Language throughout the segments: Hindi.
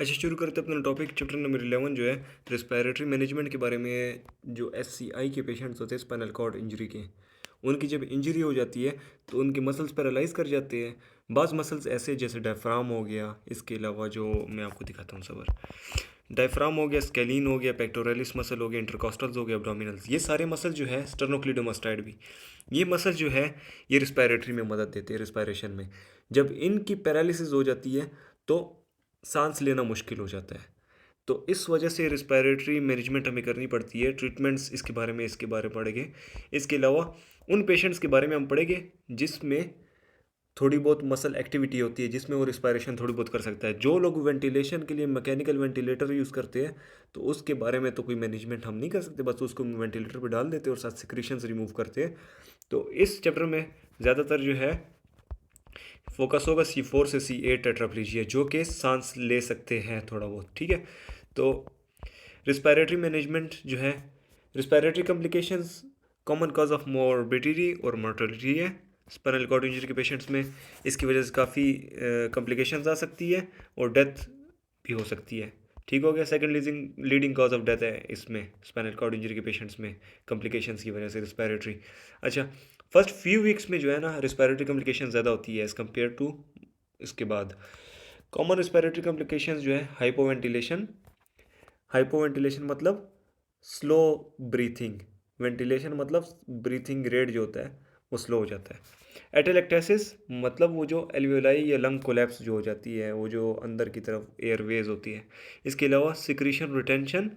अच्छा, शुरू करते हैं अपना टॉपिक। चैप्टर नंबर 11 जो है रिस्पायरेटरी मैनेजमेंट के बारे में। जो एससीआई के पेशेंट्स होते हैं स्पाइनल कॉर्ड इंजरी के, उनकी जब इंजरी हो जाती है तो उनके मसल्स पैरालाइज कर जाते हैं। बाज़ मसल्स ऐसे जैसे डायफ्राम हो गया, इसके अलावा जो मैं आपको दिखाता हूँ सबर, डायफ्राम हो गया, स्केलिन हो गया, पेक्टोरलिस मसल हो गया, इंटरकॉस्टल्स हो गया, एब्डोमिनल्स, ये सारे मसल जो है, स्टर्नोक्लिडोमास्टाइड भी, ये मसल जो है ये रिस्पायरेटरी में मदद देते हैं, रिस्पायरेशन में। जब इनकी पैरालिसिस हो जाती है तो सांस लेना मुश्किल हो जाता है। तो इस वजह से रिस्पायरेटरी मैनेजमेंट हमें करनी पड़ती है। ट्रीटमेंट्स इसके बारे में पढ़ेंगे। इसके अलावा उन पेशेंट्स के बारे में हम पढ़ेंगे जिसमें थोड़ी बहुत मसल एक्टिविटी होती है, जिसमें वो रिस्पायरेशन थोड़ी बहुत कर सकता है। जो लोग वेंटिलेशन के लिए मैकेनिकल वेंटिलेटर यूज़ करते हैं तो उसके बारे में तो कोई मैनेजमेंट हम नहीं कर सकते, बस उसको वेंटिलेटर पे डाल देते हैं और साथ सिक्रीशंस रिमूव करते हैं। तो इस चैप्टर में ज़्यादातर जो है फोकस होगा C4 से C8 टेट्राप्लेजिया, जो कि सांस ले सकते हैं थोड़ा बहुत, ठीक है। तो रिस्पायरेटरी मैनेजमेंट जो है, respiratory complications common cause of morbidity और मोर्टेलिटी है स्पाइनल कॉर्ड इंजरी के पेशेंट्स में। इसकी वजह से काफ़ी कॉम्प्लिकेशंस आ सकती है और डेथ भी हो सकती है। ठीक हो गया। Second leading leading cause of death है इसमें स्पाइनल कॉर्ड इंजरी के पेशेंट्स में कॉम्प्लिकेशंस की वजह से रिस्पायरेटरी। अच्छा, फर्स्ट फ्यू वीक्स में जो है ना रिस्पायरेटरी कॉम्प्लिकेशन ज़्यादा होती है एज़ कम्पेयर टू इसके बाद। कॉमन रिस्पायरेटरी कॉम्प्लिकेशंस जो है हाइपोवेंटिलेशन। हाइपोवेंटिलेशन मतलब स्लो ब्रीथिंग, वेंटिलेशन मतलब ब्रीथिंग रेट जो होता है वो स्लो हो जाता है। एटेलेक्टेसिस मतलब वो जो एल्वियोलाई या लंग कोलैप्स जो हो जाती है, वो जो अंदर की तरफ एयरवेज होती है। इसके अलावा सिक्रीशन रिटेंशन,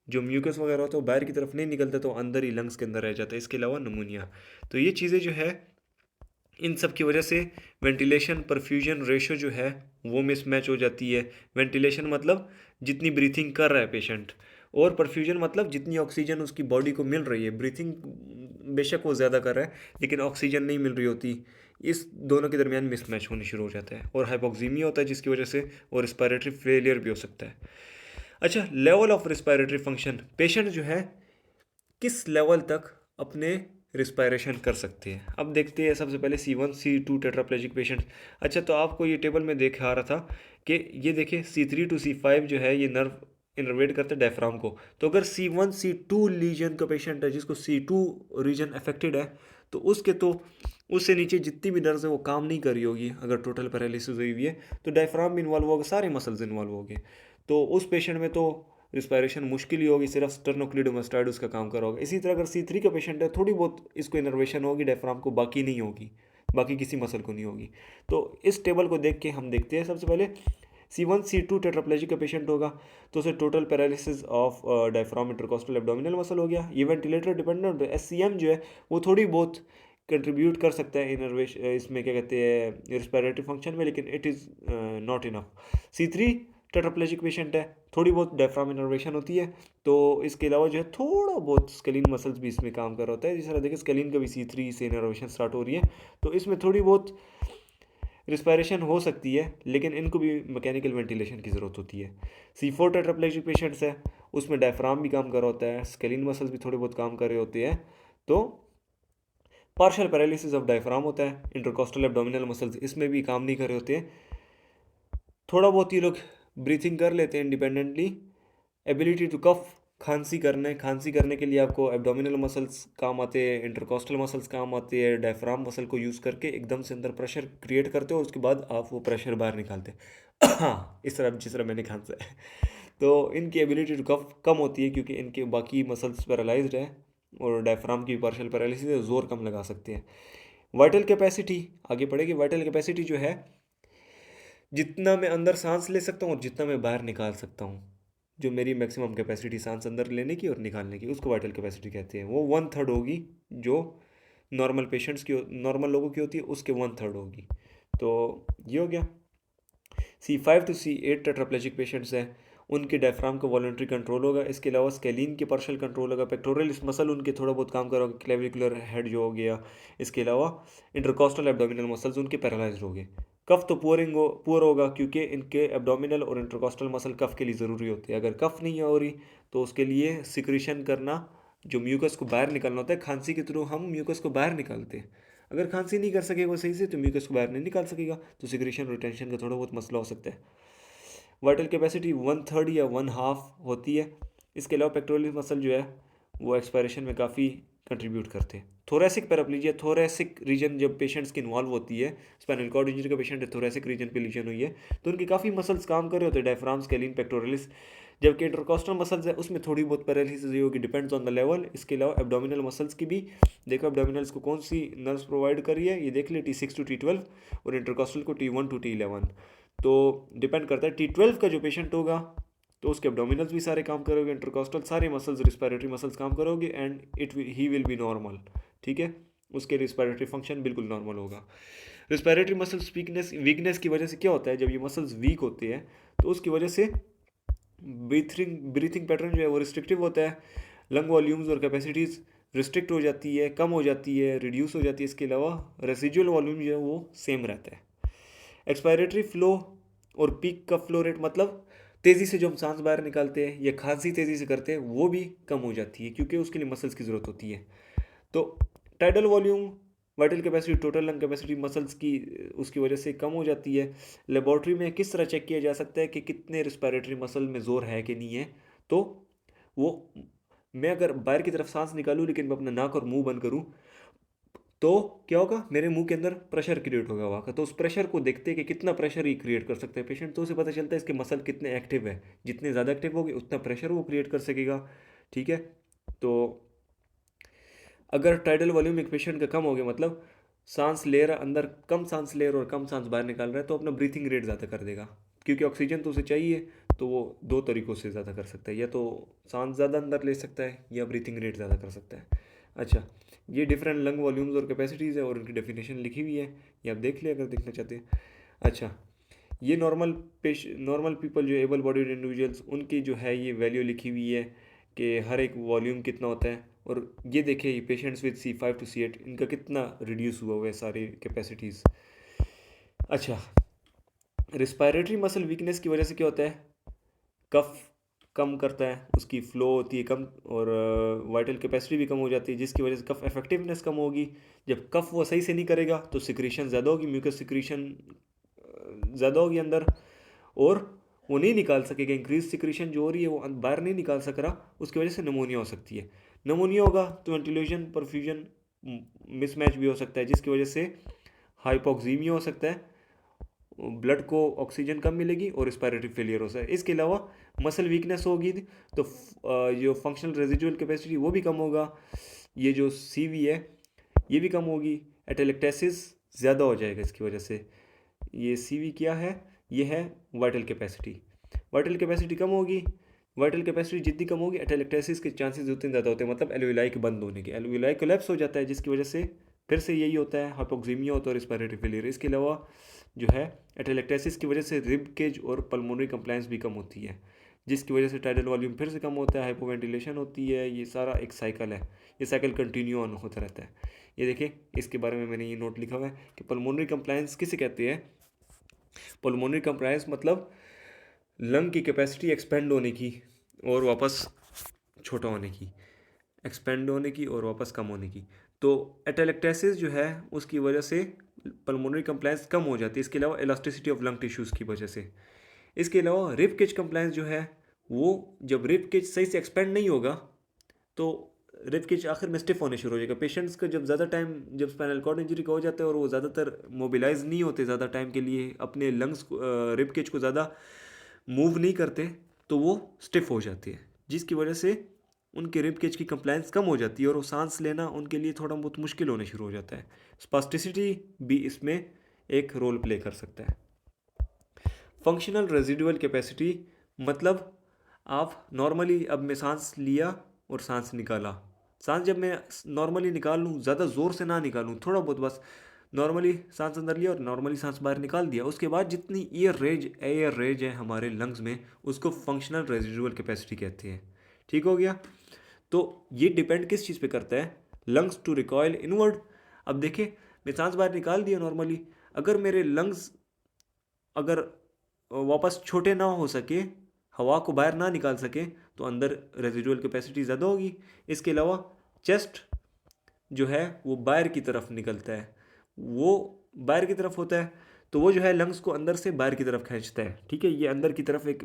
जो म्यूकस वगैरह होता है वो बाहर की तरफ नहीं निकलता तो अंदर ही लंग्स के अंदर रह जाता है। इसके अलावा नमूनिया। तो ये चीज़ें जो है इन सब की वजह से वेंटिलेशन परफ्यूजन रेशो जो है वो मिसमैच हो जाती है। वेंटिलेशन मतलब जितनी ब्रीथिंग कर रहा है पेशेंट, और परफ्यूजन मतलब जितनी ऑक्सीजन उसकी बॉडी को मिल रही है। ब्रीथिंग बेशक वो ज़्यादा कर रहा है लेकिन ऑक्सीजन नहीं मिल रही होती। इस दोनों के दरमियान मिसमैच होनी शुरू हो जाता है और हाइपोक्सीमिया होता है, जिसकी वजह से और रिस्पायरेटरी फेलियर भी हो सकता है। अच्छा, level of respiratory function, patient जो है किस लेवल तक अपने रिस्पायरेशन कर सकते हैं। अब देखते हैं सबसे पहले C1 C2 टेट्राप्लेजिक पेशेंट। अच्छा, तो आपको ये टेबल में देखा रहा था कि ये देखिए C3 टू C5 जो है ये नर्व इनर्वेट करते हैं डायफ्राम को। तो अगर C1 C2 लीजन का पेशेंट है जिसको C2 रीजन अफेक्टेड है तो उससे नीचे जितनी भी नर्व्स है वो काम नहीं कर रही होगी। अगर टोटल पैरालिसिस हुई हुई है तो डायफ्राम भी इन्वॉल्व होगा, सारे मसल्स इन्वॉल्व हो गए। तो उस पेशेंट में तो रिस्पायरेशन मुश्किल ही होगी, सिर्फ स्टर्नोक्लिडोमास्टाइड उसका काम कर रहा होगा। इसी तरह अगर C3 का पेशेंट है थोड़ी बहुत इसको इनर्वेशन होगी डायफ्राम को, बाकी नहीं होगी, बाकी किसी मसल को नहीं होगी। तो इस टेबल को देख के हम देखते हैं सबसे पहले C1 C2 टेट्राप्लेजिक का पेशेंट होगा तो उसे total paralysis of diaphragm intercostal abdominal muscle हो गया। ये वेंटिलेटर डिपेंडेंट SCM जो है वो थोड़ी बहुत कंट्रीब्यूट कर सकता है इनर्वेशन, इसमें क्या कहते हैं रिस्पायरेटरी फंक्शन में, लेकिन it is not enough. C3 tetraplegic patient है, थोड़ी बहुत डायफ्राम इनर्वेशन होती है। तो इसके अलावा जो है थोड़ा बहुत स्केलिन मसल्स भी इसमें काम कर रहा होता है। जिस तरह देखिए स्केलिन का भी C3 से इनर्वेशन स्टार्ट हो रही है, तो इसमें थोड़ी बहुत रिस्पायरेशन हो सकती है लेकिन इनको भी मैकेनिकल वेंटिलेशन की ज़रूरत होती है। C4 टेट्राप्लेजिक पेशेंट्स है, उसमें डायफ्राम भी काम कर रहा होता है, स्केलिन मसल्स भी थोड़े बहुत काम कर रहे होते हैं। तो पार्शियल पैरालिसिस ऑफ डायफ्राम होता है, इंटरकोस्टल एब्डोमिनल मसल्स इसमें भी काम नहीं कर रहे होते हैं। थोड़ा बहुत ये लोग ब्रीथिंग कर लेते हैं इंडिपेंडेंटली। एबिलिटी टू कफ, खांसी करने के लिए आपको एब्डोमिनल मसल्स काम आते हैं, इंटरकोस्टल मसल्स काम आते हैं। डायफ्राम मसल को यूज़ करके एकदम से अंदर प्रेशर क्रिएट करते हो और उसके बाद आप वो प्रेशर बाहर निकालते हैं। हाँ, इस तरह जिस तरह मैंने खांसा है। तो इनकी एबिलिटी टू कफ कम होती है क्योंकि इनके बाकी मसल्स पैरालाइज्ड है और डायफ्राम की पार्शियल पैरालिसिस है, जोर कम लगा सकते हैं। वाइटल कैपेसिटी आगे पढ़ेगी। वाइटल कैपेसिटी जो है जितना मैं अंदर सांस ले सकता हूँ और जितना मैं बाहर निकाल सकता हूँ, जो मेरी मैक्सिमम कैपेसिटी सांस अंदर लेने की और निकालने की, उसको वाइटल कैपेसिटी कहते हैं। वो 1/3 होगी जो नॉर्मल लोगों की होती है, उसके 1/3 होगी। तो ये हो गया। C5 टू C8 टेट्राप्लेजिक पेशेंट्स हैं, उनके डायफ्राम का वॉलंटरी कंट्रोल होगा। इसके अलावा स्केलिन के पार्शियल कंट्रोल होगा, पेक्टोरलिस मसल उनके थोड़ा बहुत काम करोगे, क्लेविकुलर हेड जो हो गया। इसके अलावा इंटरकॉस्टल एब्डोमिनल मसल्स उनके पैरालाइज्ड हो गए। कफ तो पुअर होगा क्योंकि इनके एब्डोमिनल और इंटरकॉस्टल मसल कफ के लिए ज़रूरी होते हैं। अगर कफ नहीं हो रही तो उसके लिए सिक्रीशन करना, जो म्यूकस को बाहर निकालना होता है, खांसी के थ्रू हम म्यूकस को बाहर निकालते हैं। अगर खांसी नहीं कर सकेगा वो सही से तो म्यूकस को बाहर नहीं निकाल सकेगा, तो सिक्रीशन रिटेंशन का थोड़ा बहुत मसला हो सकता है। वाइटल कैपेसिटी 1/3 या 1/2 होती है। इसके अलावा पेक्टोरलिस मसल जो है वो एक्सपायरेशन में काफ़ी कंट्रीब्यूट करते हैं। थोरेसिक पैराप्लीजिया, थोरेसिक रीजन जब पेशेंट्स की इन्वॉल्व होती है, स्पाइनल कॉर्ड इंजरी का पेशेंट है, थोरेसिक रीजन पे लीजन हुई है, तो उनकी काफ़ी मसल्स काम कर रहे होते हैं, डायफ्राम, स्केलिन, पेक्टोरलिस। जबकि इंटरकॉस्टल मसल्स है उसमें थोड़ी बहुत पैरालिसिस हुई होगी, डिपेंड्स ऑन द लेवल। इसके अलावा एब्डोमिनल मसल्स की भी देखो, एब्डोमिनल्स को कौन सी नर्व्स प्रोवाइड करी है ये देख ले, T6 to T12, और इंटरकॉस्टल को T1 to T11। तो डिपेंड करता है, T12 का जो पेशेंट होगा तो उसके एब्डोमिनल्स भी सारे काम करोगे, इंटरकॉस्टल सारे मसल्स, रिस्पायरेटरी मसल्स काम करोगे, and he will be normal. ठीक है, उसके रिस्पायरेटरी फंक्शन बिल्कुल नॉर्मल होगा। रिस्पायरेटरी मसल्स वीकनेस की वजह से क्या होता है, जब ये मसल्स वीक होते हैं तो उसकी वजह से ब्रीथिंग पैटर्न जो है वो रिस्ट्रिक्टिव होता है, लंग वॉल्यूम्स और कैपेसिटीज़ रिस्ट्रिक्ट हो जाती है, कम हो जाती है, रिड्यूस हो जाती है। इसके अलावा रेसिजुअल वॉल्यूम जो है वो सेम रहता है। एक्सपायरेटरी फ्लो और पीक का फ्लो रेट, मतलब तेज़ी से जो हम सांस बाहर निकालते हैं या खांसी तेज़ी से करते हैं, वो भी कम हो जाती है क्योंकि उसके लिए मसल्स की ज़रूरत होती है। तो tidal volume, vital capacity, total lung capacity muscles की उसकी वजह से कम हो जाती है। लेबॉर्ट्री में किस तरह चेक किया जा सकता है कि कितने रिस्पायरेटरी मसल में ज़ोर है कि नहीं है, तो वो मैं अगर बाहर की तरफ सांस निकालूं लेकिन मैं अपना नाक और मुंह बंद करूं तो क्या होगा, मेरे मुंह के अंदर प्रेशर क्रिएट होगा वहाँ का। तो उस प्रेशर को देखते हैं कि कितना प्रेशर ही क्रिएट कर सकते हैं पेशेंट, तो उसे पता चलता है इसके मसल कितने एक्टिव है। जितने ज़्यादा एक्टिव होगी उतना प्रेशर वो क्रिएट कर सकेगा। ठीक है, तो अगर टाइडल वॉल्यूम एक पेशेंट का कम हो गया, मतलब सांस ले रहा अंदर, कम सांस ले रहा और कम सांस बाहर निकाल रहा है, तो अपना ब्रीथिंग रेट ज़्यादा कर देगा क्योंकि ऑक्सीजन तो उसे चाहिए। तो वो दो तरीक़ों से ज़्यादा कर सकता है, या तो सांस ज़्यादा अंदर ले सकता है या ब्रीथिंग रेट ज़्यादा कर सकता है। अच्छा, ये डिफरेंट लंग वॉल्यूम्स और कैपेसिटीज़ है और उनकी डेफिनेशन लिखी हुई है, ये आप देख लिया अगर देखना चाहते हैं। अच्छा, ये नॉर्मल पीपल जो एबल बॉडीड इंडिविजुअल्स, उनकी जो है ये वैल्यू लिखी हुई है कि हर एक वॉल्यूम कितना होता है। और ये देखिए patients with C5 to C8 इनका कितना रिड्यूस हुआ है सारी कैपेसिटीज़। अच्छा, रिस्पायरेटरी मसल वीकनेस की वजह से क्या होता है, कफ कम करता है, उसकी फ्लो होती है कम, और वाइटल कैपेसिटी भी कम हो जाती है, जिसकी वजह से कफ इफेक्टिवनेस कम होगी। जब कफ वो सही से नहीं करेगा तो सिक्रीशन ज़्यादा होगी, म्यूकस सिक्रीशन ज़्यादा होगी अंदर, और वो नहीं निकाल सकेगा। इंक्रीज सिक्रीशन जो हो रही है वो बाहर नहीं निकाल सक रहा, उसकी वजह से नमोनिया हो सकती है। नमोनिया होगा तो वेंटिलेशन परफ्यूजन मिसमैच भी हो सकता है, जिसकी वजह से हाइपोक्सीमिया हो सकता है, ब्लड को ऑक्सीजन कम मिलेगी और रिस्पायरेटरी फेलियर हो सकता है। इसके अलावा मसल वीकनेस होगी तो जो फंक्शनल रेजिडुअल कैपेसिटी वो भी कम होगा, ये जो CV है ये भी कम होगी, एटेलेक्टेसिस ज़्यादा हो जाएगा इसकी वजह से। ये CV क्या है, ये है वाइटल कैपेसिटी। वाइटल कैपेसिटी कम होगी, वाइटल कैपेसिटी जितनी कम होगी एटेलेक्टेसिस के चांसेस उतने ज़्यादा होते हैं, मतलब एल्वियोलाई के बंद होने के, एल्वियोलाई कोलैप्स हो जाता है, जिसकी वजह से फिर से यही होता है, हाइपोक्सीमिया होता है और रिस्पायरेटरी फेलियर। इसके अलावा जो है एटेलेक्टेसिस की वजह से रिब केज और पल्मोनरी कंप्लायंस भी कम होती है, जिसकी वजह से टाइडल वॉल्यूम फिर से कम होता है, हाइपोवेंटिलेशन होती है। ये सारा एक साइकिल है, ये साइकिल कंटिन्यू ऑन होता रहता है। ये देखिए इसके बारे में मैंने ये नोट लिखा हुआ है कि पल्मोनरी कंप्लायंस किसे कहते हैं। पल्मोनरी कंप्लायंस मतलब लंग की कैपेसिटी एक्सपेंड होने की और वापस छोटा होने की, एक्सपेंड होने की और वापस कम होने की। तो एटेलेक्टेसिस जो है उसकी वजह से पल्मोनरी कंप्लायंस कम हो जाती है। इसके अलावा इलास्टिसिटी ऑफ लंग टिश्यूज़ की वजह से। इसके अलावा रिब केज कंप्लायंस जो है वो, जब रिब केज सही से एक्सपेंड नहीं होगा तो रिब केज आखिर में स्टिफ होने शुरू हो जाएगा। पेशेंट्स का जब ज़्यादा टाइम, जब स्पाइनल कॉर्ड इंजरी का हो जाता है और वो ज़्यादातर मोबिलाइज नहीं होते ज़्यादा टाइम के लिए, अपने लंग्स को, रिब केज को ज़्यादा मूव नहीं करते, तो वो स्टिफ हो जाती है, जिसकी वजह से उनके रिब केज की कंप्लायंस कम हो जाती है और वो सांस लेना उनके लिए थोड़ा बहुत मुश्किल होने शुरू हो जाता है। स्पास्टिसिटी भी इसमें एक रोल प्ले कर सकता है। फंक्शनल रेजिडुअल कैपेसिटी मतलब आप नॉर्मली, अब मैं सांस लिया और सांस निकाला, सांस जब मैं नॉर्मली निकाल लूँ, ज़्यादा ज़ोर से ना निकालूँ, थोड़ा बहुत बस नॉर्मली सांस अंदर लिया और नॉर्मली सांस बाहर निकाल दिया, उसके बाद जितनी एयर रेज है हमारे लंग्स में, उसको फंक्शनल रेजिडुअल कैपेसिटी कहते हैं। ठीक हो गया। तो ये डिपेंड किस चीज़ पे करता है, लंग्स टू रिकॉयल इनवर्ड। अब देखिए मैं सांस बाहर निकाल दिया नॉर्मली, अगर मेरे लंग्स अगर वापस छोटे ना हो सके, हवा को बाहर ना निकाल सके, तो अंदर रेजिडुअल कैपेसिटी ज़्यादा होगी। इसके अलावा चेस्ट जो है वो बाहर की तरफ निकलता है, वो बाहर की तरफ होता है, तो वो जो है लंग्स को अंदर से बाहर की तरफ खींचता है, ठीक है। ये अंदर की तरफ एक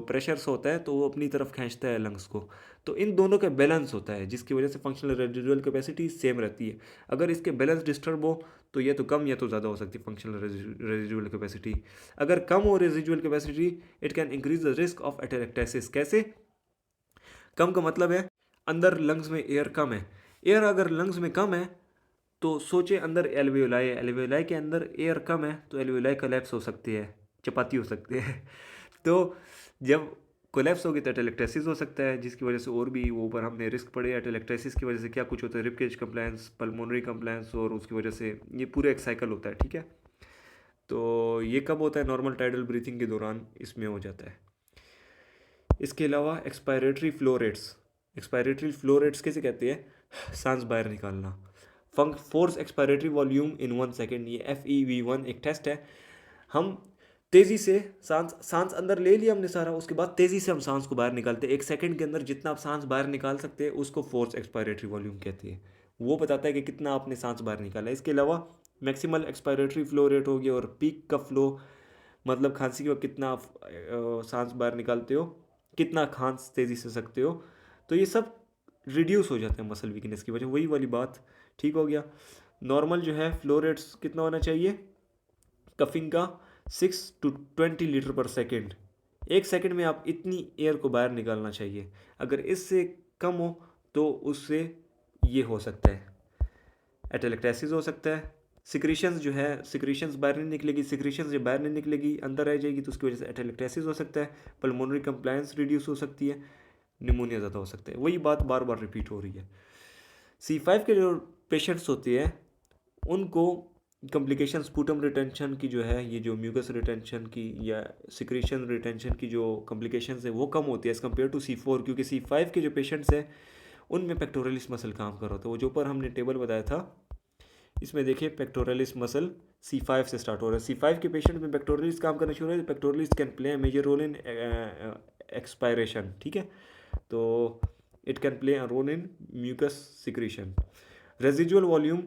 प्रेशर से होता है, तो वो अपनी तरफ खींचता है लंग्स को। तो इन दोनों का बैलेंस होता है, जिसकी वजह से फंक्शनल रेजिडुअल कैपेसिटी सेम रहती है। अगर इसके बैलेंस डिस्टर्ब हो तो ये तो कम या तो ज़्यादा हो सकती है फंक्शनल रेजिडुअल कैपेसिटी। अगर कम हो residual capacity, it can increase the risk of atelectasis. कैसे? कम का मतलब है अंदर लंग्स में एयर कम है। एयर अगर लंग्स में कम है तो सोचे अंदर एल्वेओलाई है, एल्वेओलाई के अंदर एयर कम है तो एल्वेओलाई कोलैप्स हो सकती है, चपाती हो सकती है। तो जब कोलैप्स होगी तो एटेलेक्टेसिस हो सकता है, जिसकी वजह से और भी वो ऊपर हमने रिस्क पड़े। एटेलेक्टेसिस की वजह से क्या कुछ होता है, रिपकेज कंप्लायंस, पल्मोनरी कंप्लायंस, और उसकी वजह से ये पूरा एक साइकिल होता है, ठीक है। तो ये कब होता है? नॉर्मल टाइडल ब्रीथिंग के दौरान इसमें हो जाता है। इसके अलावा expiratory flow rates. Expiratory flow rates कैसे कहते हैं? सांस बाहर निकालना। फोर्स एक्सपायरेटरी वॉल्यूम इन 1 सेकेंड, ये FEV1 एक टेस्ट है। हम तेज़ी से सांस अंदर ले लिया हमने सारा, उसके बाद तेज़ी से हम सांस को बाहर निकालते हैं। 1 सेकेंड के अंदर जितना आप सांस बाहर निकाल सकते हैं उसको फोर्स एक्सपायरेटरी वॉल्यूम कहते हैं। वो बताता है कि कितना आपने सांस बाहर निकाला है। इसके अलावा मैक्सिमल एक्सपायरेटरी फ्लो रेट हो गया, और पीक का फ्लो मतलब खांसी के वक्त कितना आप सांस बाहर निकालते हो, कितना खांस तेज़ी से सकते हो। तो ये सब रिड्यूस हो जाते हैं मसल वीकनेस की वजह, वही वाली बात। ठीक हो गया। नॉर्मल जो है फ्लो रेट्स कितना होना चाहिए कफिंग का? 6 to 20 लीटर पर सेकेंड। 1 सेकेंड में आप इतनी एयर को बाहर निकालना चाहिए। अगर इससे कम हो तो उससे ये हो सकता है, एटेलेक्टेसिस हो सकता है। सिक्रीशंस जो है, सिक्रीशंस बाहर नहीं निकलेगी, सिक्रीशंस जब बाहर नहीं निकलेगी अंदर रह जाएगी तो उसकी वजह से एटेलेक्टेसिस हो सकता है। पल्मोनरी कंप्लायंस रिड्यूस हो सकती है, निमोनिया ज़्यादा हो सकता है। वही बात बार बार रिपीट हो रही है। C5 के जो पेशेंट्स होते हैं उनको कॉम्प्लिकेशन स्पूटम रिटेंशन की जो है, ये जो म्यूकस रिटेंशन की या सिक्रीशन रिटेंशन की जो कॉम्प्लिकेशंस है वो कम होती है एज़ कम्पेयर टू C4, क्योंकि C5 के जो पेशेंट्स हैं उनमें पेक्टोरलिस मसल काम कर रहा था। वो जो ऊपर हमने टेबल बताया था इसमें देखिए पेक्टोरलिस मसल C5 से स्टार्ट हो रहा है। C5 के पेशेंट में पेक्टोरलिस काम करना शुरू है। Pectoralis can play a major role in expiration, ठीक है। तो it can play a role in mucus secretion. Residual volume,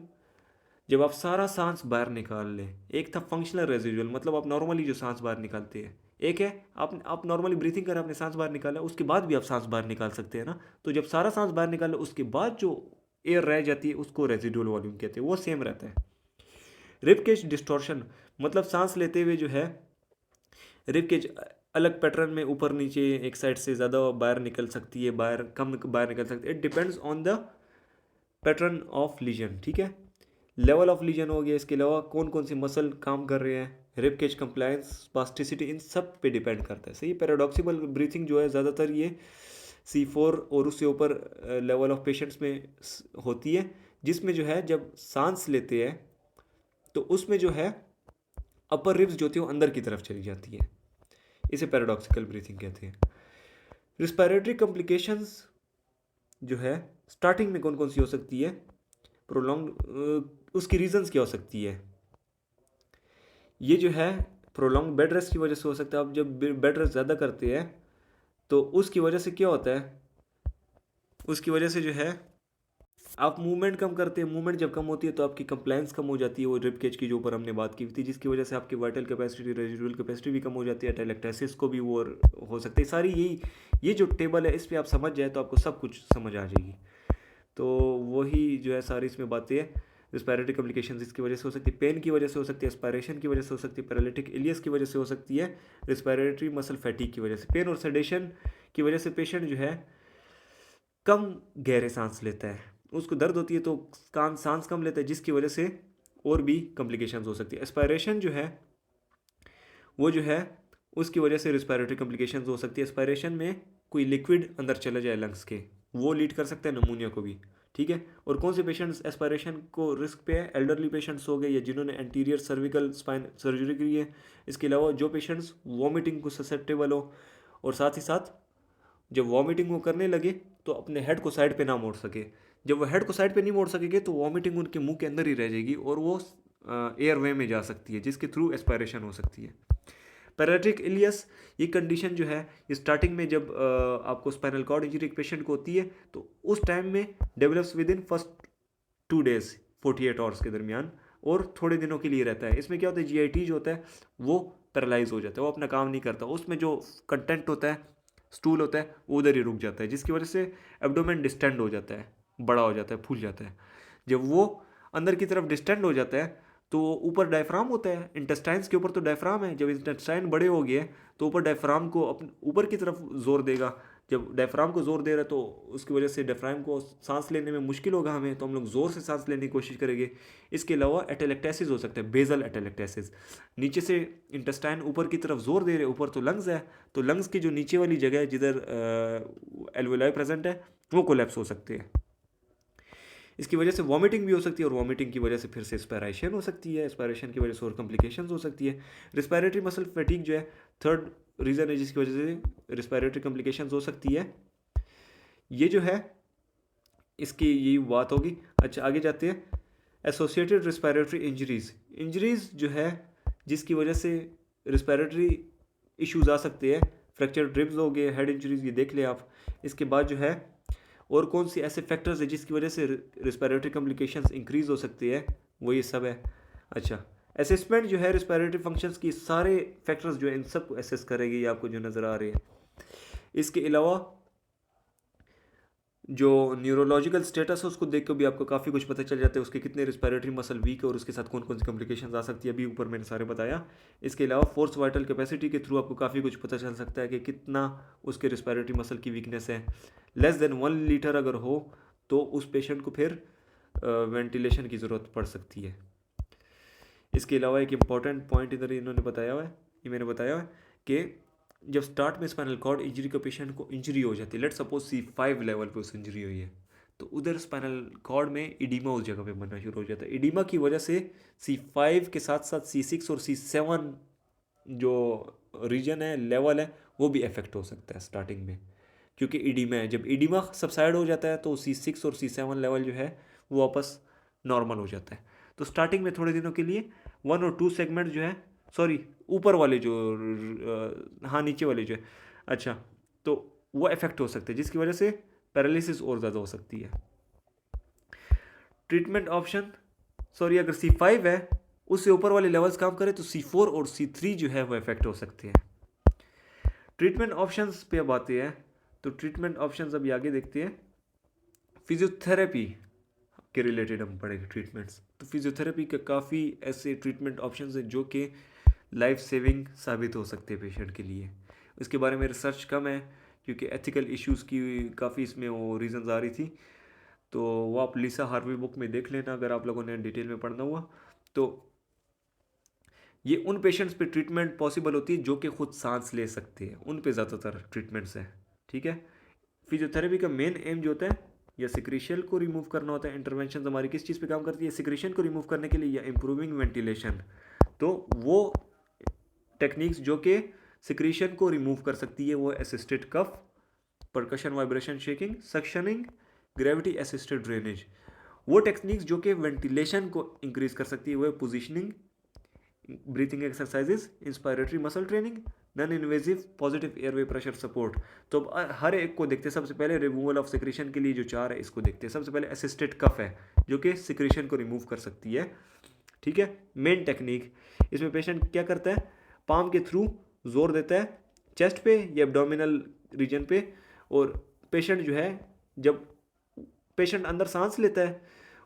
जब आप सारा सांस बाहर निकाल लें। एक था फंक्शनल रेजिजुअल, मतलब आप नॉर्मली जो सांस बाहर निकालते हैं। एक है आप नॉर्मली ब्रीथिंग कर आपने सांस बाहर निकाला, उसके बाद भी आप सांस बाहर निकाल सकते हैं ना। तो जब सारा सांस बाहर निकाल लो उसके बाद जो एयर रह जाती है उसको रेजिडुअल वॉल्यूम कहते हैं, वो सेम रहता है। रिबकेज डिस्टॉर्शन, मतलब सांस लेते हुए जो है रिबकेज अलग पैटर्न में ऊपर नीचे एक साइड से ज़्यादा बाहर निकल सकती है, बाहर कम बाहर निकल सकती है। It depends on the pattern of legion, ठीक है। लेवल ऑफ लीजन हो गया। इसके अलावा कौन कौन सी मसल काम कर रहे हैं, रिबकेज कंप्लायंस, स्पास्टिसिटी, इन सब पे डिपेंड करता है। सही। पैराडॉक्सिबल ब्रीथिंग जो है ज़्यादातर ये C4 और उससे ऊपर लेवल ऑफ पेशेंट्स में होती है, जिसमें जो है जब सांस लेते हैं तो उसमें जो है अपर रिब्स जो होती है वो अंदर की तरफ चली जाती है। इसे पैराडॉक्सिकल ब्रीथिंग कहते हैं। रिस्पायरेटरी कॉम्प्लिकेशंस जो है स्टार्टिंग में कौन कौन सी हो सकती है, प्रोलॉन्ग, उसकी रीजंस क्या हो सकती है? ये जो है प्रोलॉन्ग बेड रेस्ट की वजह से हो सकता है। आप जब बेड रेस्ट ज़्यादा करते हैं तो उसकी वजह से क्या होता है, उसकी वजह से जो है आप मूवमेंट कम करते हैं। मूवमेंट जब कम होती है तो आपकी कंप्लायंस कम हो जाती है, वो रिब केज की जो ऊपर हमने बात की थी, जिसकी वजह से आपकी वाइटल कैपेसिटी, रेजिडुअल कैपेसिटी भी कम हो जाती है। एटेलेक्टेसिस को भी वो हो सकती है। सारी ये जो टेबल है इस पर आप समझ जाए तो आपको सब कुछ समझ आ जाएगी। तो वही जो है सारी इसमें बातें हैं। रिस्पायरेटरी कॉम्प्लिकेशंस इसकी वजह से हो सकती है, पेन की वजह से हो सकती है, एस्पायरेशन की वजह से हो सकती है, पैरालिटिक इलियस की वजह से हो सकती है, रिस्पायरेटरी मसल फैटीग की वजह से। पेन और सेडेशन की वजह से पेशेंट जो है कम गहरे सांस लेता है, उसको दर्द होती है तो कान सांस कम लेता है, जिसकी वजह से और भी कॉम्प्लिकेशंस हो सकती है। एस्पायरेशन जो है वो जो है उसकी वजह से रिस्पायरेटरी कॉम्प्लिकेशंस हो सकती है। एस्पायरेशन में कोई लिक्विड अंदर चला जाए लंग्स के, वो लीड कर सकता है निमोनिया को भी, ठीक है। और कौन से पेशेंट्स एस्पायरेशन को रिस्क पे है? एल्डरली पेशेंट्स हो गए या जिन्होंने एंटीरियर सर्विकल स्पाइन सर्जरी की है। इसके अलावा जो पेशेंट्स वॉमिटिंग को ससेप्टेबल हो, और साथ ही साथ जब वॉमिटिंग वो करने लगे तो अपने हेड को साइड पे ना मोड़ सके। जब वो हेड को साइड पे नहीं मोड़ सकेंगे तो वॉमिटिंग उनके मुंह के अंदर ही रह जाएगी और वो एयर वे में जा सकती है, जिसके थ्रू एस्पायरेशन हो सकती है। पैरालिटिक इलियस, ये कंडीशन जो है ये स्टार्टिंग में जब आपको स्पाइनल कॉर्ड इंजरी एक पेशेंट को होती है तो उस टाइम में develops with in first 2 days 48 hours के दरमियान और थोड़े दिनों के लिए रहता है। इसमें क्या होता है, जीआईटी जो होता है वो पैरालाइज हो जाता है, वो अपना काम नहीं करता, उसमें जो कंटेंट होता है, स्टूल होता है, वो उधर ही रुक जाता है, जिसकी वजह से एब्डोमेन डिस्टेंड हो जाता है, बड़ा हो जाता है, फूल जाता है। जब वो अंदर की तरफ डिस्टेंड हो जाता है तो ऊपर डायफ्राम होता है, इंटेस्टाइन्स के ऊपर तो डायफ्राम है। जब इंटेस्टाइन बड़े हो गए तो ऊपर डायफ्राम को अपने ऊपर की तरफ जोर देगा। जब डायफ्राम को जोर दे रहा है तो उसकी वजह से डायफ्राम को सांस लेने में मुश्किल होगा हमें, तो हम लोग ज़ोर से सांस लेने की कोशिश करेंगे। इसके अलावा एटेलेक्टेसिस हो सकता है, बेजल एटेलेक्टेसिस। नीचे से इंटेस्टाइन ऊपर की तरफ जोर दे रहे, ऊपर तो लंग्स है, तो लंग्स की जो नीचे वाली जगह है जिधर एल्वेलाई प्रेजेंट है वो कोलैप्स हो सकते हैं। इसकी वजह से वॉमिटिंग भी हो सकती है, और वॉमिटिंग की वजह से फिर से एस्पायरेशन हो सकती है, एस्पायरेशन की वजह से और कॉम्प्लिकेशंस हो सकती है। रिस्पायरेटरी मसल फैटिग जो है थर्ड रीज़न है जिसकी वजह से रिस्पायरेटरी कॉम्प्लिकेशंस हो सकती है। ये जो है इसकी यही बात होगी। अच्छा, आगे जाते हैं। एसोसिएटेड रिस्पायरेटरी इंजरीज़ जो है जिसकी वजह से रिस्पायरेटरी इश्यूज आ सकते हैं, फ्रैक्चर रिब्स हो गए, हेड इंजरीज, ये देख ले आप। इसके बाद जो है और कौन सी ऐसे फैक्टर्स है जिसकी वजह से रिस्पायरेटरी कॉम्प्लिकेशंस इंक्रीज हो सकती है, वो ये सब है। अच्छा, असेसमेंट जो है रिस्पायरेटरी फंक्शंस की सारे फैक्टर्स जो है इन सब को असेस करेगी, आपको जो नज़र आ रहे हैं। इसके अलावा जो न्यूरोलॉजिकल स्टेटस है उसको देख कर भी आपको काफ़ी कुछ पता चल जाता है, उसके कितने रिस्पायरेटरी मसल वीक है और उसके साथ कौन कौन सी कॉम्प्लिकेशंस आ सकती है, अभी ऊपर मैंने सारे बताया। इसके अलावा फोर्स वाइटल कैपेसिटी के थ्रू आपको काफ़ी कुछ पता चल सकता है कि कितना उसके रिस्पायरेटरी मसल की वीकनेस है। लेस देन 1 लीटर अगर हो तो उस पेशेंट को फिर वेंटिलेशन की ज़रूरत पड़ सकती है। इसके अलावा एक इम्पॉर्टेंट पॉइंट इधर इन्होंने बताया हुआ है, ये मैंने बताया हुआ है कि जब स्टार्ट में स्पाइनल कॉर्ड इंजरी का पेशेंट को इंजरी हो जाती है, लेट सपोज C5 लेवल पे उस इंजरी हुई है, तो उधर स्पाइनल कॉर्ड में इडीमा उस जगह पे बनना शुरू हो जाता है। इडीमा की वजह से C5 के साथ साथ C6 और C7 जो रीजन है, लेवल है, वो भी अफेक्ट हो सकता है स्टार्टिंग में, क्योंकि इडीमा है। जब इडीमा सबसाइड हो जाता है तो C6 और C7 लेवल जो है वो वापस नॉर्मल हो जाता है। तो स्टार्टिंग में थोड़े दिनों के लिए 1 और 2 सेगमेंट जो है, सॉरी ऊपर वाले जो हाँ नीचे वाले जो है, अच्छा, तो वो अफेक्ट हो सकते हैं, जिसकी वजह से पैरालिसिस और ज़्यादा हो सकती है। ट्रीटमेंट ऑप्शन, सॉरी, अगर C5 है उससे ऊपर वाले लेवल्स काम करें तो C4 और C3 जो है वो अफेक्ट हो सकते हैं। ट्रीटमेंट ऑप्शंस पे अब आते हैं, तो ट्रीटमेंट ऑप्शंस अभी आगे देखते हैं। फिजियोथेरेपी के रिलेटेड हम पढ़ेंगे ट्रीटमेंट्स। तो फिजियोथेरेपी के काफ़ी ऐसे ट्रीटमेंट ऑप्शंस हैं जो कि लाइफ सेविंग साबित हो सकते हैं पेशेंट के लिए। इसके बारे में रिसर्च कम है क्योंकि एथिकल इश्यूज़ की काफ़ी इसमें वो रीजंस आ रही थी, तो वो आप लिसा हार्वी बुक में देख लेना अगर आप लोगों ने डिटेल में पढ़ना हुआ। तो ये उन पेशेंट्स पे ट्रीटमेंट पॉसिबल होती है जो कि खुद सांस ले सकते हैं, उन पे ज़्यादातर ट्रीटमेंट्स हैं। ठीक है, फिजियोथेरेपी का मेन एम जो होता है या सिक्रीशन को रिमूव करना होता है। इंटरवेंशन हमारी किस चीज़ पे काम करती है, सिक्रीशन को रिमूव करने के लिए या इम्प्रूविंग वेंटिलेशन। तो वो टेक्निक्स जो कि सिक्रीशन को रिमूव कर सकती है वो assisted cough, percussion vibration shaking, suctioning, gravity assisted drainage. वो टेक्निक्स जो कि वेंटिलेशन को इंक्रीज कर सकती है वो है positioning, breathing exercises, inspiratory muscle training, non invasive positive airway pressure support. तो हर एक को देखते हैं। सबसे पहले रिमूवल ऑफ सिक्रीशन के लिए जो 4 है इसको देखते हैं। सबसे पहले असिस्टेड कफ है जो कि सिक्रीशन को रिमूव कर सकती है। ठीक है, मेन टेक्निक इसमें पेशेंट क्या करता है, पाम के थ्रू जोर देता है चेस्ट पे या एब्डोमिनल रीजन पे, और पेशेंट जो है, जब पेशेंट अंदर सांस लेता है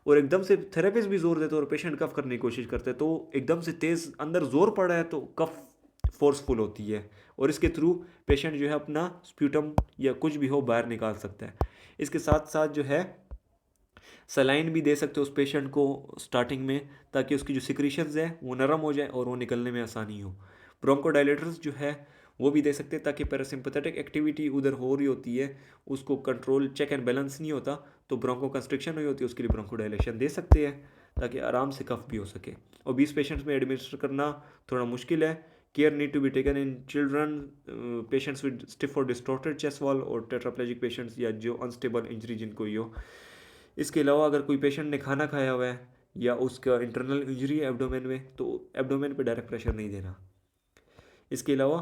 और एकदम से थेरेपिस्ट भी जोर देता है और पेशेंट कफ करने की कोशिश करते हैं, तो एकदम से तेज़ अंदर जोर पड़ रहा है तो कफ फोर्सफुल होती है और इसके थ्रू पेशेंट जो है अपना स्प्यूटम या कुछ भी हो बाहर निकाल सकता है। इसके साथ साथ जो है सलाइन भी दे सकते हो उस पेशेंट को स्टार्टिंग में, ताकि उसकी जो सिक्रीशंस है वो नरम हो जाए और वो निकलने में आसानी हो। ब्रोंकोडायलेटर्स जो है वो भी दे सकते हैं ताकि पैरासिम्पैथेटिक एक्टिविटी उधर हो रही होती है उसको कंट्रोल, चेक एंड बैलेंस नहीं होता, तो ब्रोंको कंस्ट्रिक्शन हुई होती है, उसके लिए ब्रोंकोडायलेशन दे सकते हैं ताकि आराम से कफ भी हो सके। और 20 पेशेंट्स में एडमिनिस्टर करना थोड़ा मुश्किल है। Care need to be taken in children, patients with stiff और डिस्टॉर्टेड चेस्ट वॉल और टेट्राप्लेजिक पेशेंट्स या जो अनस्टेबल इंजरी जिनको ही हो। इसके अलावा अगर कोई पेशेंट ने खाना खाया हुआ है या उसका इंटरनल इंजरी है एब्डोमेन में, तो एब्डोमेन पे डायरेक्ट प्रेशर नहीं देना। इसके अलावा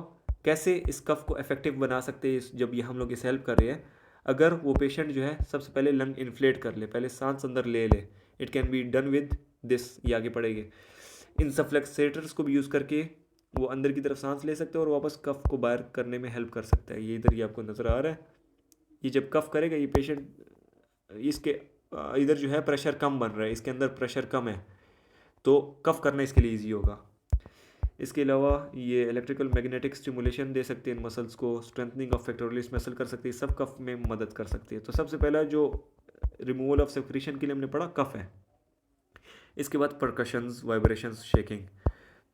कैसे इस कफ को इफेक्टिव बना सकते हैं जब ये हम लोग इसे हेल्प कर रहे हैं, अगर वो पेशेंट जो है सबसे पहले लंग इन्फ्लेट कर ले, पहले सांस अंदर ले ले, it can be done with this, ये आगे पढ़ेंगे। इंसफ्लेक्सेटर्स को भी यूज़ करके वो अंदर की तरफ सांस ले सकते हैं और वापस कफ को बाहर करने में हेल्प कर सकता है। ये इधर ये आपको नज़र आ रहा है, ये जब कफ करेगा ये पेशेंट, इसके इधर जो है प्रेशर कम बन रहा है, इसके अंदर प्रेशर कम है, तो कफ करना इसके लिए ईजी होगा। इसके अलावा ये इलेक्ट्रिकल मैग्नेटिक स्टिमुलेशन दे सकते हैं इन मसल्स को, स्ट्रेंथनिंग ऑफ पेक्टोरलिस मसल कर सकती है, सब कफ में मदद कर सकती है। तो सबसे पहला जो रिमूवल ऑफ सेक्रीशन के लिए हमने पढ़ा कफ है। इसके बाद परकशंस, वाइब्रेशंस, शेकिंग,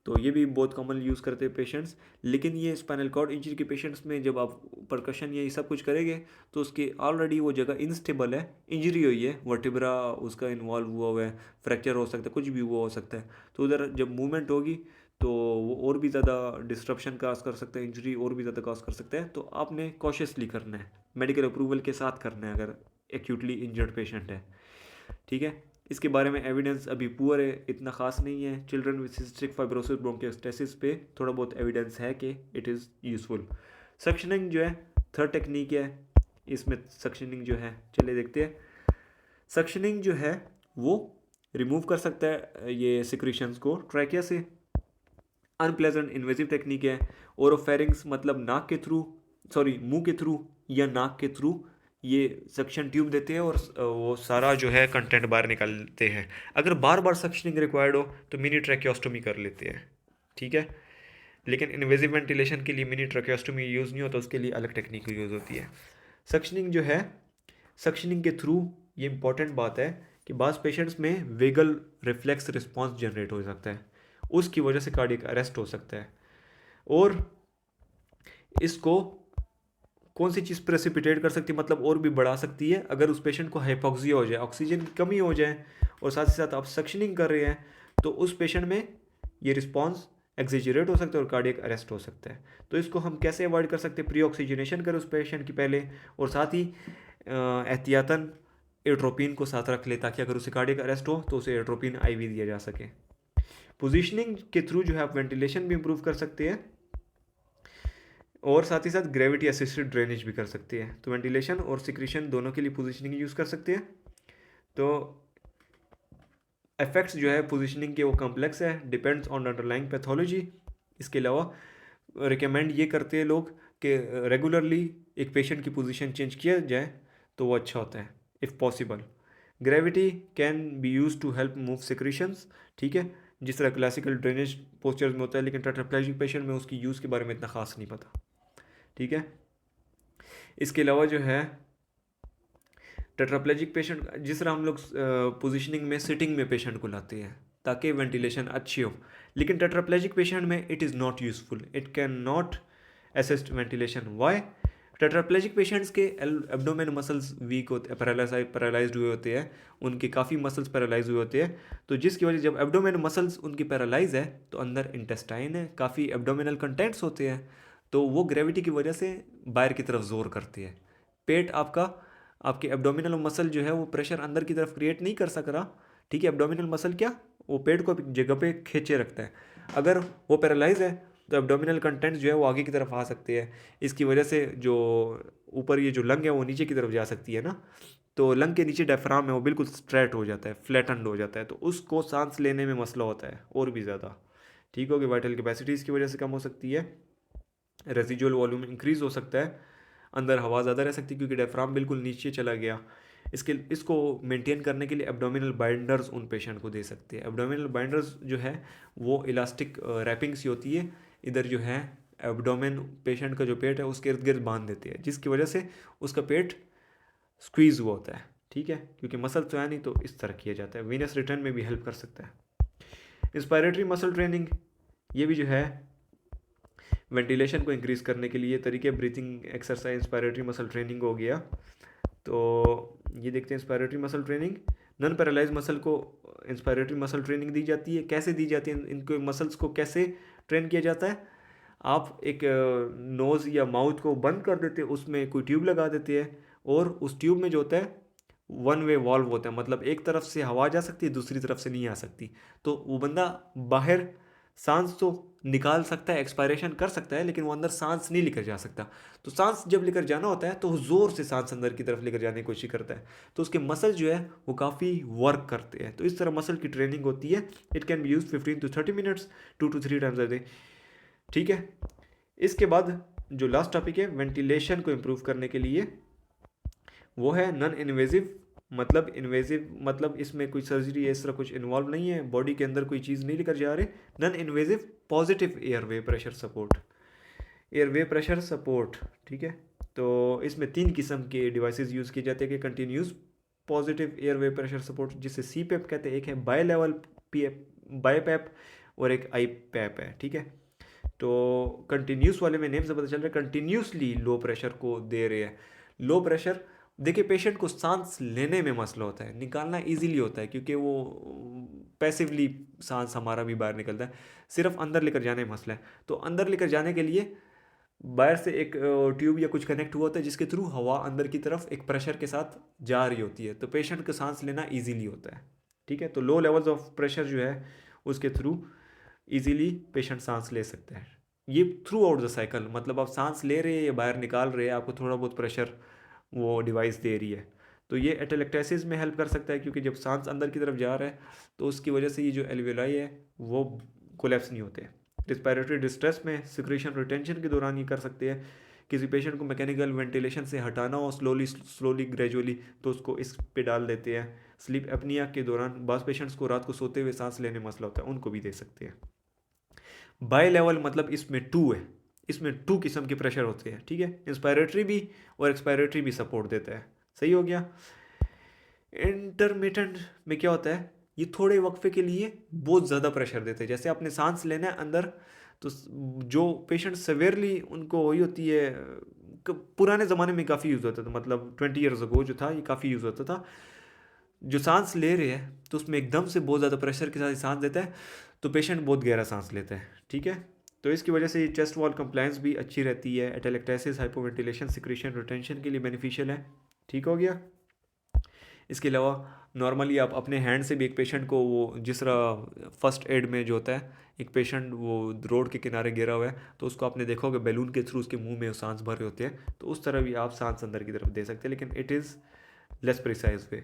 तो ये भी बहुत कॉमन यूज़ करते हैं पेशेंट्स। लेकिन ये स्पाइनल कॉर्ड इंजरी के पेशेंट्स में जब आप परकशन ये सब कुछ करेंगे तो उसकी ऑलरेडी वो जगह इनस्टेबल है, इंजरी हुई है, वर्टिब्रा उसका इन्वॉल्व हुआ है, फ्रैक्चर हो सकता है, कुछ भी हुआ हो सकता है। तो उधर जब मूवमेंट होगी तो वो और भी ज़्यादा डिस्ट्रप्शन काज कर सकता है, इंजरी और भी ज़्यादा काज कर सकता है। तो आपने कॉशियसली करना है, मेडिकल अप्रूवल के साथ करना है अगर एक्यूटली इंजर्ड पेशेंट है, ठीक है। इसके बारे में एविडेंस अभी पुअर है, इतना ख़ास नहीं है। चिल्ड्रन विद सिस्टिक फाइब्रोसिस ब्रोंकियोस्टेसिस पे थोड़ा बहुत एविडेंस है कि इट इज़ यूज़फुल। सक्शनिंग जो है थर्ड टेक्निक है, इसमें सक्शनिंग जो है चलिए देखते हैं। सक्शनिंग जो है वो रिमूव कर सकता है ये सिक्रीशंस को ट्रैकिया से। अनप्लेजेंट इन्वेजिव टेक्निक है। ओरोफेरिंग्स मतलब नाक के थ्रू, सॉरी मुंह के थ्रू या नाक के थ्रू ये सक्शन ट्यूब देते हैं और वो सारा जो है कंटेंट बाहर निकालते हैं। अगर बार बार सक्शनिंग रिक्वायर्ड हो तो मिनी ट्रैकियोस्टोमी कर लेते हैं, ठीक है। लेकिन इन्वेजिव वेंटिलेशन के लिए मिनी ट्रैकियोस्टोमी यूज़ नहीं होता, उसके लिए अलग टेक्निक यूज़ होती है। सक्शनिंग जो है, सक्शनिंग के थ्रू ये इंपॉर्टेंट बात है कि बाज़ पेशेंट्स में वेगल रिफ्लेक्स रिस्पॉन्स जनरेट हो सकता है, उसकी वजह से कार्डियक अरेस्ट हो सकता है। और इसको कौन सी चीज़ प्रेसिपिटेट कर सकती है, मतलब और भी बढ़ा सकती है, अगर उस पेशेंट को हाइपोक्सिया हो जाए, ऑक्सीजन की कमी हो जाए और साथ ही साथ आप सक्शनिंग कर रहे हैं, तो उस पेशेंट में ये रिस्पॉन्स एक्सेजरेट हो सकता है और कार्डियक अरेस्ट हो सकता है। तो इसको हम कैसे अवॉइड कर सकते हैं? प्री ऑक्सीजनेशन करें उस पेशेंट की पहले, और साथ ही एहतियातन एट्रोपिन को साथ रख ले, ताकि अगर उसे कार्डियक अरेस्ट हो तो उसे एट्रोपिन आईवी दिया जा सके। पोजीशनिंग के थ्रू जो है आप वेंटिलेशन भी इम्प्रूव कर सकते हैं और साथ ही साथ ग्रेविटी असिस्टेड ड्रेनेज भी कर सकते हैं। तो वेंटिलेशन और सिक्रीशन दोनों के लिए पोजीशनिंग यूज़ कर सकते हैं। तो इफेक्ट्स जो है पोजीशनिंग के वो कॉम्प्लेक्स है, डिपेंड्स ऑन अंडरलाइंग पैथोलॉजी। इसके अलावा रिकमेंड ये करते हैं लोग कि रेगुलरली एक पेशेंट की पोजीशन चेंज किया जाए तो वो अच्छा होता है if possible. Gravity can be use to help move secretions, ठीक है, जिस तरह क्लासिकल ड्रेनेज पोस्चर्स में होता है, लेकिन टेट्राप्लेजिक पेशेंट में उसकी यूज़ के बारे में इतना खास नहीं पता, ठीक है। इसके अलावा जो है टेट्राप्लेजिक पेशेंट, जिस तरह हम लोग पोजीशनिंग में सिटिंग में पेशेंट को लाते हैं ताकि वेंटिलेशन अच्छी हो, लेकिन टेट्राप्लेजिक पेशेंट में it is not useful, it can not assist ventilation. Why? Tetraplegic patients के एब्डोमेन मसल्स वीक होते हैं, पैरालाइज्ड हुए होते हैं, उनके काफ़ी मसल्स पैरालाइज हुए होते हैं। तो जिसकी वजह जब एब्डोमेन मसल्स उनकी पैरालाइज है तो अंदर इंटेस्टाइन है, काफ़ी एब्डोमिनल कंटेंट्स होते हैं, तो वो ग्रेविटी की वजह से बाहर की तरफ जोर करती है। पेट आपका, आपके एब्डोमिनल मसल जो है वो प्रेशर अंदर की तरफ क्रिएट नहीं कर सक रहा, ठीक है। एब्डोमिनल मसल क्या, वो पेट को जगह पे खींचे रखता है। अगर वो पैरालाइज है तो एब्डोमिनल कंटेंट्स जो है वो आगे की तरफ आ सकते हैं, इसकी वजह से जो ऊपर ये जो लंग है वो नीचे की तरफ जा सकती है ना, तो लंग के नीचे डायफ्राम है वो बिल्कुल स्ट्रेट हो जाता है, फ्लैटनड हो जाता है, तो उसको सांस लेने में मसला होता है और भी ज़्यादा, ठीक हो गया। वाइटल कैपेसिटी इसकी वजह से कम हो सकती है, रेजिजुअल वॉल्यूम इंक्रीज हो सकता है, अंदर हवा ज़्यादा रह सकती है क्योंकि डायफ्राम बिल्कुल नीचे चला गया। इसको मेंटेन करने के लिए एब्डोमिनल बाइंडर्स उन पेशेंट को दे सकते हैं। एब्डोमिनल बाइंडर्स जो है वो इलास्टिक रैपिंग सी होती है, इधर जो है एब्डोमेन पेशेंट का जो पेट है उसके इर्द गिर्द बांध देते हैं, जिसकी वजह से उसका पेट स्क्वीज़ हुआ होता है, ठीक है, क्योंकि मसल तो है नहीं, तो इस तरह किया जाता है। वीनस रिटर्न में भी हेल्प कर सकता है। इंस्पायरेटरी मसल ट्रेनिंग, ये भी जो है वेंटिलेशन को इंक्रीज़ करने के लिए तरीके, breathing exercise, inspiratory muscle training हो गया। तो ये देखते हैं inspiratory muscle training, non paralyse muscle को इंस्पायरेटरी मसल ट्रेनिंग दी जाती है। कैसे दी जाती है, इनको मसल्स को कैसे ट्रेन किया जाता है? आप एक नोज़ या माउथ को बंद कर देते हैं, उसमें कोई ट्यूब लगा देते हैं और उस ट्यूब में जो होता है वन वे वॉल्व होता है, मतलब एक तरफ से हवा जा सकती है दूसरी तरफ से नहीं आ सकती, तो वो बंदा बाहर सांस तो निकाल सकता है, एक्सपायरेशन कर सकता है, लेकिन वो अंदर सांस नहीं लेकर जा सकता। तो सांस जब लेकर जाना होता है तो वो ज़ोर से सांस अंदर की तरफ लेकर जाने की कोशिश करता है, तो उसके मसल जो है वो काफ़ी वर्क करते हैं। तो इस तरह मसल की ट्रेनिंग होती है। It can be use 15 to 30 minutes 2 to 3 times a day। ठीक है। इसके बाद जो लास्ट टॉपिक है वेंटिलेशन को इम्प्रूव करने के लिए, वो है नॉन इन्वेजिव। मतलब इन्वेजिव मतलब इसमें कोई सर्जरी इस तरह कुछ इन्वॉल्व नहीं है, बॉडी के अंदर कोई चीज़ नहीं लेकर जा रहे। Non invasive positive airway pressure support, airway pressure support. ठीक है। तो इसमें 3 किस्म के डिवाइसेस यूज़ किए जाते हैं कि continuous positive airway pressure support, जिसे सी पैप कहते हैं, एक है bilevel P BiPAP, और एक आई पैप है। ठीक है। तो कंटिन्यूस वाले में नेम से पता चल रहा है कंटिन्यूसली लो प्रेशर को दे रहे हैं। लो प्रेशर, देखिए पेशेंट को सांस लेने में मसला होता है, निकालना इजीली होता है क्योंकि वो पैसिवली सांस हमारा भी बाहर निकलता है, सिर्फ अंदर लेकर जाने में मसला है। तो अंदर लेकर जाने के लिए बाहर से एक ट्यूब या कुछ कनेक्ट हुआ होता है जिसके थ्रू हवा अंदर की तरफ एक प्रेशर के साथ जा रही होती है, तो पेशेंट को सांस लेना इजीली होता है। ठीक है। तो लो लेवल्स ऑफ प्रेशर जो है उसके थ्रू इजीली पेशेंट सांस ले सकते हैं। ये थ्रू आउट द साइकिल, मतलब आप सांस ले रहे हैं या बाहर निकाल रहे हैं, आपको थोड़ा बहुत प्रेशर वो डिवाइस दे रही है। तो ये एटेलेक्टेसिस में हेल्प कर सकता है, क्योंकि जब सांस अंदर की तरफ जा रहा है तो उसकी वजह से ये जो एल्वियोलाई है वो कोलैप्स नहीं होते। रिस्पायरेटरी डिस्ट्रेस में सिक्रेशन रिटेंशन के दौरान ये कर सकते हैं। किसी पेशेंट को मैकेनिकल वेंटिलेशन से हटाना हो स्लोली ग्रेजुअली, तो उसको इस पे डाल देते हैं। स्लीप एपनिया के दौरान बास पेशेंट्स को रात को सोते हुए सांस लेने में मसला होता है, उनको भी दे सकते हैं। बाई लेवल मतलब इसमें 2 है, इसमें 2 किस्म के प्रेशर होते हैं। ठीक है। इंस्पायरेटरी भी और एक्सपायरेटरी भी सपोर्ट देता है। सही हो गया। इंटरमिटेंट में क्या होता है, ये थोड़े वक्फे के लिए बहुत ज़्यादा प्रेशर देते हैं। जैसे आपने सांस लेना है अंदर, तो जो पेशेंट सवेरली उनको वही होती है, पुराने ज़माने में काफ़ी यूज़ होता था, मतलब 20 ईयर्स अगो जो था ये काफ़ी यूज़ होता था। जो सांस ले रहे हैं तो उसमें एकदम से बहुत ज़्यादा प्रेशर के साथ सांस देता है, तो पेशेंट बहुत गहरा सांस लेता है। ठीक है। तो इसकी वजह से चेस्ट वॉल कंप्लायंस भी अच्छी रहती है। एटेलेक्टेसिस हाइपोवेंटिलेशन सिक्रेशन रिटेंशन के लिए बेनिफिशियल है। ठीक हो गया। इसके अलावा नॉर्मली आप अपने हैंड से भी एक पेशेंट को, वो जिस तरह फर्स्ट एड में जो होता है, एक पेशेंट वो रोड के किनारे गिरा हुआ है तो उसको आपने देखा होगा बैलून के थ्रू उसके मुंह में सांस भर रहे होते हैं, तो उस तरह भी आप सांस अंदर की तरफ दे सकते हैं, लेकिन इट इज़ लेस प्रिसाइज वे।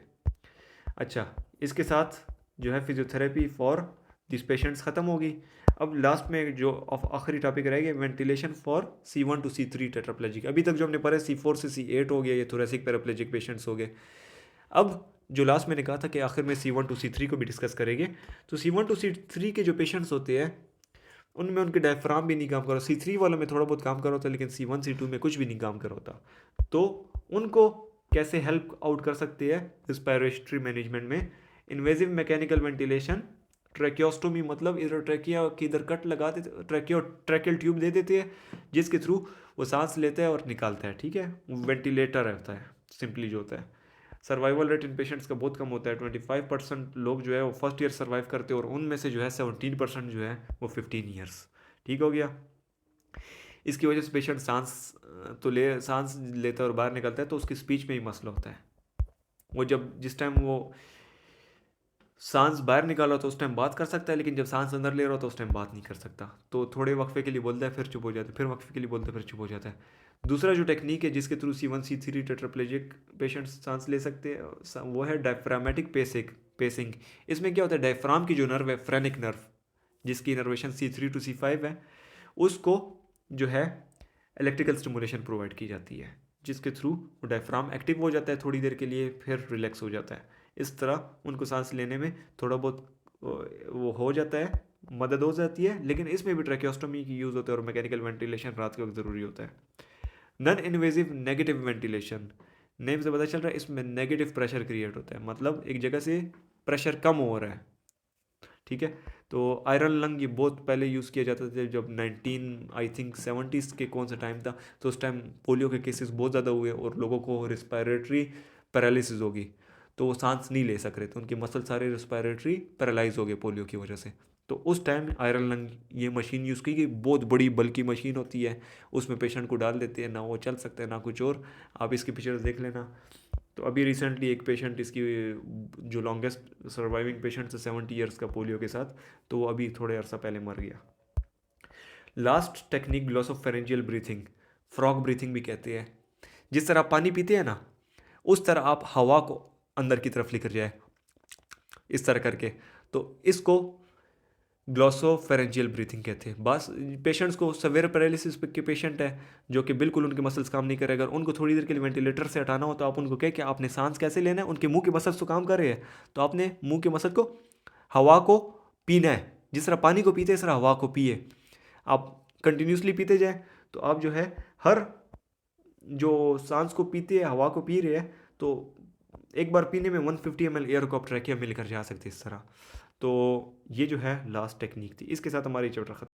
अच्छा, इसके साथ जो है फिजियोथेरेपी फॉर दिस पेशेंट्स ख़त्म होगी। अब लास्ट में जो आखिरी टॉपिक रहेगा ventilation for C1 to C3 टेट्राप्लेजिक। अभी तक जो हमने पढ़ा C4 से C8 हो गया, ये थोरेसिक पैराप्लेजिक पेशेंट्स हो गए। अब जो लास्ट मैंने कहा था कि आखिर में C1 to C3 को भी डिस्कस करेंगे, तो C1 to C3 के जो पेशेंट्स होते हैं उनमें उनके डायफ्राम भी नहीं काम कर रहा, C3 वालों में थोड़ा बहुत काम कर रहा होता है, लेकिन C1 C2 में कुछ भी नहीं काम कर रहा होता। तो उनको कैसे हेल्प आउट कर सकते हैं रिस्पायरेटरी मैनेजमेंट में? इन्वेजिव मैकेनिकल वेंटिलेशन, ट्रैकियोस्टोमी, मतलब इधर ट्रैकिया की इधर कट लगा देते, ट्रैकियल ट्यूब दे देते हैं जिसके थ्रू वो सांस लेता है और निकालता है। ठीक है। वेंटिलेटर रहता है सिंपली जो होता है। सर्वाइवल रेट इन पेशेंट्स का बहुत कम होता है, 25% लोग जो है वो फर्स्ट ईयर सर्वाइव करते हैं, और उनमें से जो है 17% जो है वो 15 ईयर्स। ठीक हो गया। इसकी वजह से पेशेंट सांस लेता है और बाहर निकलता है तो उसकी स्पीच में ही मसला होता है। वो जब जिस टाइम वो सांस बाहर निकाला तो उस टाइम बात कर सकता है, लेकिन जब सांस अंदर ले रहा हो तो उस टाइम बात नहीं कर सकता। तो थोड़े वक्फे के लिए बोलता है फिर चुप हो जाता है, फिर वक्फे के लिए बोलता है फिर चुप हो जाता है। दूसरा जो टेक्निक है जिसके थ्रू C1 C3 टेट्राप्लेजिक पेशेंट्स सांस ले सकते हैं वो है डायफ्रामेटिक पेसिंग। इसमें क्या होता है, डायफ्राम की जो नर्व है, फ्रेनिक नर्व, जिसकी इनर्वेशन C3 to C5 है, उसको जो है इलेक्ट्रिकल स्टिमुलेशन प्रोवाइड की जाती है, जिसके थ्रू वो डायफ्राम एक्टिव हो जाता है थोड़ी देर के लिए, फिर रिलैक्स हो जाता है। इस तरह उनको सांस लेने में थोड़ा बहुत वो हो जाता है, मदद हो जाती है। लेकिन इसमें भी ट्रैकियोस्टोमी की यूज़ होता है और मैकेनिकल वेंटिलेशन रात के वक्त ज़रूरी होता है। Non invasive negative ventilation, name से पता चल रहा है इसमें नेगेटिव प्रेशर क्रिएट होता है, मतलब एक जगह से प्रेशर कम हो रहा है। ठीक है। तो आयरन लंग ये बहुत पहले यूज़ किया जाता था, जब 19 आई थिंक 70s के कौन सा टाइम था, तो उस टाइम पोलियो के केसेस बहुत ज़्यादा हुए और लोगों को रिस्पायरेटरी पैरालिसिस होगी, तो वो सांस नहीं ले सक रहे थे, उनके मसल सारे रिस्पायरेटरी पैरालाइज हो गए पोलियो की वजह से। तो उस टाइम आयरन लंग ये मशीन यूज़ की गई, बहुत बड़ी बल्कि मशीन होती है, उसमें पेशेंट को डाल देते हैं, ना वो चल सकता है ना कुछ और। आप इसकी पिक्चर्स देख लेना। तो अभी रिसेंटली एक पेशेंट, इसकी जो लॉन्गेस्ट सर्वाइविंग पेशेंट है 70 ईयर्स का पोलियो के साथ, तो वो अभी थोड़े अर्सा पहले मर गया। Last technique glossopharyngeal breathing, frog breathing भी कहते हैं। जिस तरह आप पानी पीते हैं ना, उस तरह आप हवा को अंदर की तरफ लेकर जाए इस तरह करके, तो इसको ग्लोसोफेरेंजियल ब्रीथिंग कहते हैं। बस पेशेंट्स को सवेयर पैरालिसिस के पेशेंट है जो कि बिल्कुल उनके मसल्स काम नहीं करेगा, अगर उनको थोड़ी देर के लिए वेंटिलेटर से हटाना हो तो आप उनको कह कि आपने सांस कैसे लेना है, उनके मुंह के मसल्स तो काम कर रहे हैं, तो आपने मुंह के मसल को, हवा को पीना है, जिस तरह पानी को पीते हैं इस तरह हवा को पिए। आप कंटिन्यूसली पीते जाए तो आप जो है हर जो सांस को पीते हैं, हवा को पी रहे हैं, तो एक बार पीने में 150 ml एयर को आप ट्रैकिया में लेकर जा सकते हैं इस तरह। तो ये जो है लास्ट टेक्निक थी, इसके साथ हमारी चैप्टर खत्म।